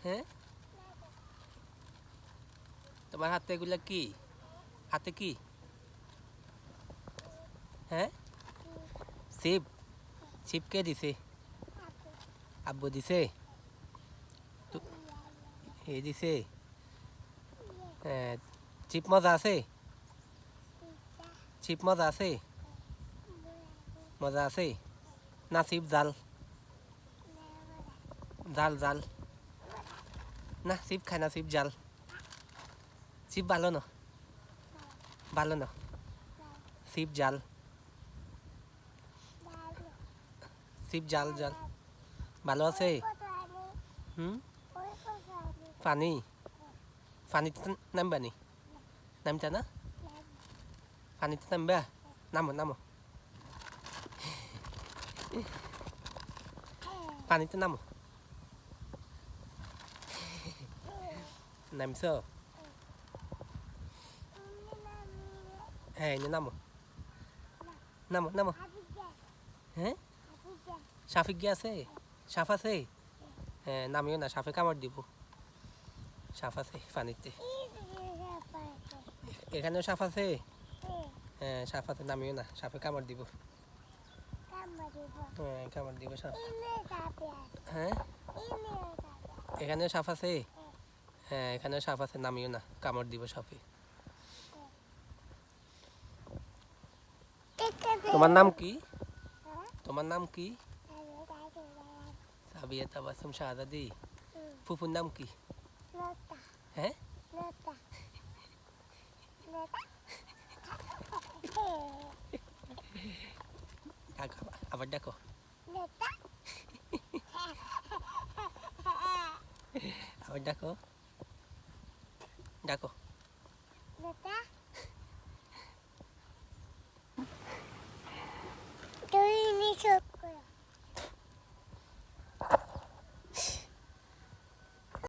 হ্যাঁ, তোমার হাতে এগুলা কি? হাতে কি? হ্যাঁ, ছিপ। ছিপ কে দিছে? আব্বু দিছে? তো- এ দিছে? হ্যাঁ, ছিপ মজা আছে? ছিপ মজা আছে? মজা আছে না? ছিপ জাল? জাল জাল না, ছিপ খায় না, ছিপ জাল। ছিপ ভালো না, ভালো না, ছিপ জাল। ছিপ জাল জাল ভালো আছে। হুম, পানি, পানিতে নামবা নি? নামতা না? পানিতে নামবা? নামো নামো, পানিতে নামো। নামছ? হ্যাঁ, এনে নামো, নামো নামো। হ্যাঁ, সাফিক গিয়ে আছে? সাপ আছে? হ্যাঁ, নামিও না, সাপে কামড় দিব। সাপ আছে পানিতে, এখানেও সাপ আছে। হ্যাঁ, সাপ আছে, নামিও না, সাপে কামড় দিব। হ্যাঁ, কামড় দিব সাপ। হ্যাঁ, এখানেও সাপ আছে। হ্যাঁ, এখানেও সাপ আছে, নামিও না, কামড় দিব সাপে। তোমার নাম কি? তোমার নাম কি? সাবিয়া তাবাসসুম শাহজাদি। ফুফুর নাম কি? হ্যাঁ, ডাকো, আবার ডাকো। আবার ডাকো, ডাকো।